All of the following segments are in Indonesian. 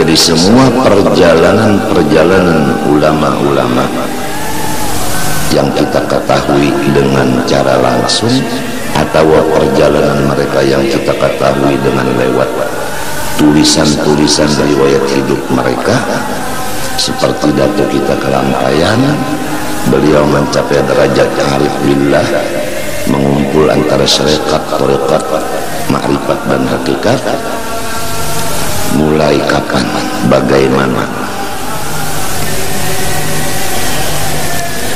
Jadi semua perjalanan ulama-ulama yang kita ketahui dengan cara langsung atau perjalanan mereka yang kita ketahui dengan lewat tulisan-tulisan riwayat hidup mereka, seperti Datuk kita Kelampaian, beliau mencapai derajat arif billah, mengumpul antara syarikat, tarekat, ma'rifat dan hakikat. Mulai kapan, bagaimana?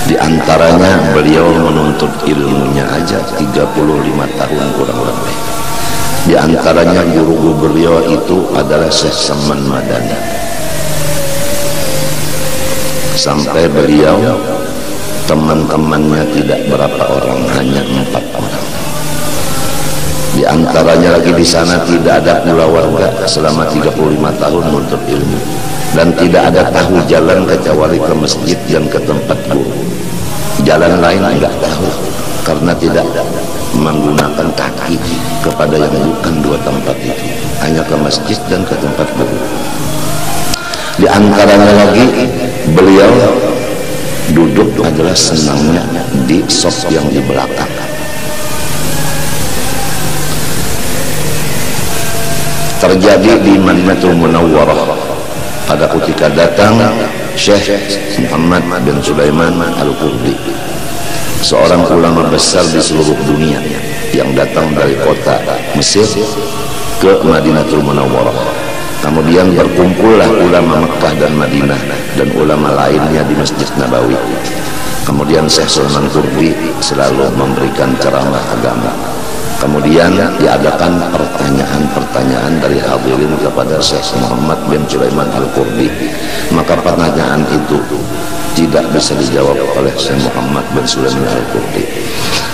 Di antaranya beliau menuntut ilmunya aja 35 tahun kurang lebih. Di antaranya guru beliau itu adalah Syekh Saman Madani. Sampai beliau teman-temannya tidak berapa orang, hanya 4 orang. Di antaranya lagi di sana tidak ada pula warga selama 35 tahun menuntut ilmu, dan tidak ada tahu jalan kecuali ke masjid dan ke tempat guru. Jalan lain enggak tahu karena tidak menggunakan kaki kepada yang bukan 2 tempat itu, hanya ke masjid dan ke tempat guru. Di antaranya lagi beliau duduk adalah senangnya di saf yang di belakang. Terjadi di Madinatul Munawwarah pada ketika datang Syekh Muhammad bin Sulaiman Al-Qurdi, seorang ulama besar di seluruh dunia yang datang dari kota Mesir ke Madinatul Munawwarah. Kemudian berkumpullah ulama Mekah dan Madinah dan ulama lainnya di Masjid Nabawi. Kemudian Syekh Sulaiman Qurdi selalu memberikan ceramah agama. Kemudian diadakan pertanyaan-pertanyaan dari hadirin kepada Syekh Muhammad bin Sulaiman Al-Qurdi. Maka pertanyaan itu tidak bisa dijawab oleh Syekh Muhammad bin Sulaiman Al-Qurdi.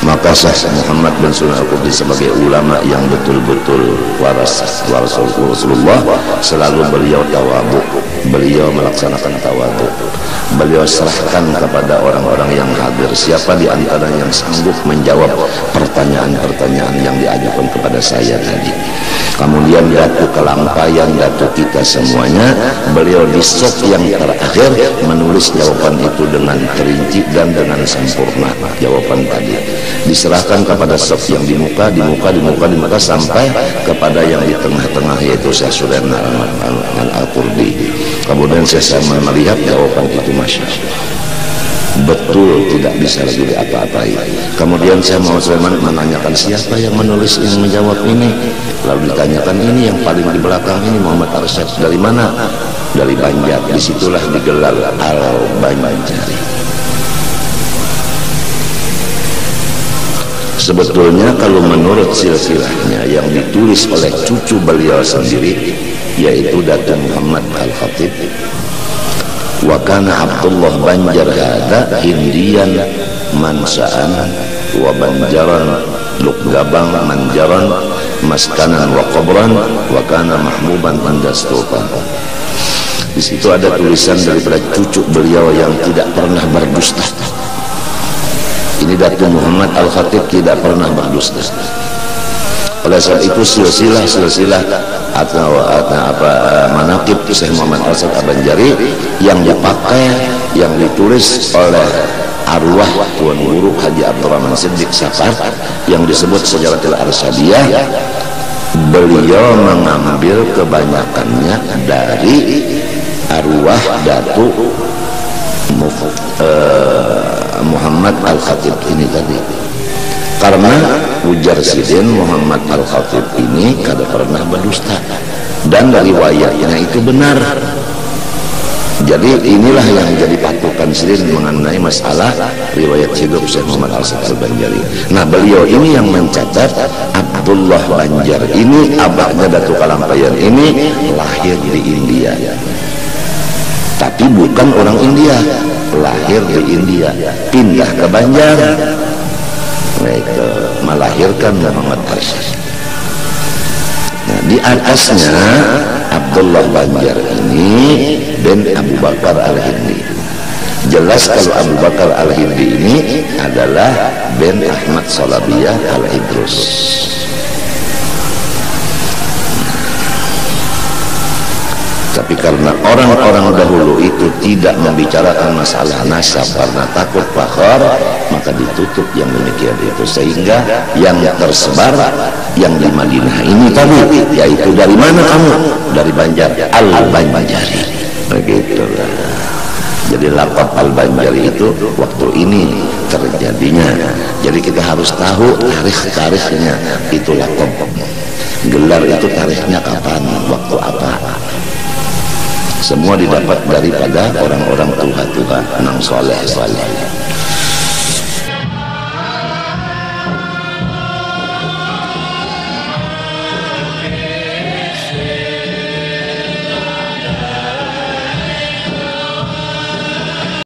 Maka Syekh Muhammad bin Sulaiman Al-Qurdi sebagai ulama yang betul-betul waras Rasulullah, selalu beliau tawadhu, beliau melaksanakan tawadhu. Beliau serahkan kepada orang-orang yang hadir siapa di antara yang sanggup menjawab pertanyaan-pertanyaan yang diajukan kepada saya tadi. Kemudian Datuk Kelampaian, Datuk kita semuanya, beliau di sop yang terakhir menulis jawaban itu dengan terinci dan dengan sempurna. Jawaban tadi diserahkan kepada sop yang di muka sampai kepada yang di tengah-tengah, yaitu Syekh Sulaiman Al-Qurdi. Kemudian saya melihat jawaban itu, masya Allah, betul, tidak bisa lagi diapa-apai. Kemudian saya mau Sulaiman menanyakan siapa yang menulis, yang menjawab ini. Lalu ditanyakan ini yang paling di belakang ini Muhammad Arsyad, dari mana? Dari Banjar. Disitulah digelar Al-Banjari. Sebetulnya kalau menurut silsilahnya yang ditulis oleh cucu beliau sendiri, yaitu Datuk Muhammad Al-Khatib, wa kana Abdullah Banjar hada Hindian mansa'an wa Banjaran Lukgabang Manjaran maskanan wa qabran wa kana mahmuban indas sultan. Di situ ada tulisan daripada cucu beliau yang tidak pernah berdusta. Ini Datuk Muhammad Al-Khatib tidak pernah berdusta. Oleh sebab itu silsilah atau manaqib Syekh Muhammad Arsyad Al-Banjari yang dipakai, yang ditulis oleh arwah Tuan Guru Haji Abdurrahman Siddiq Safar yang disebut Syajaratul Arsyadiyah, beliau mengambil kebanyakannya dari arwah Datuk Muhammad Al-Khatib ini tadi. Karena ujar Sidin Muhammad Al-Khatib ini kada pernah berdusta dan riwayatnya itu benar. Jadi inilah yang jadi patokan Sidin mengenai masalah riwayat hidup Syekh Muhammad Arsyad Al-Banjari. Nah, beliau ini yang mencatat Abdullah Banjar ini, abahnya Datuk Kelampaian ini lahir di India, tapi bukan orang India, lahir di India, pindah ke Banjar, itu melahirkan Muhammad Arsyad. Nah, di atasnya Abdullah Banjar ini bin Abu Bakar Al-Hindi. Jelas kalau Abu Bakar Al-Hindi ini adalah bin Ahmad Salabiyah Al-Idrus. Tapi karena orang-orang dahulu itu tidak membicarakan masalah nasab karena takut fakhr, maka ditutup yang demikian itu, sehingga yang tersebar yang di Madinah ini tadi, yaitu dari mana kamu? Dari Banjar, Al-Banjari, begitulah. Jadi laqab Al-Banjari itu waktu ini terjadinya. Jadi kita harus tahu tarikh-tarikhnya, itu laqab. Gelar itu tarikhnya kapan, waktu apa. Semua didapat daripada orang-orang tua-tua, nang soleh-soleh.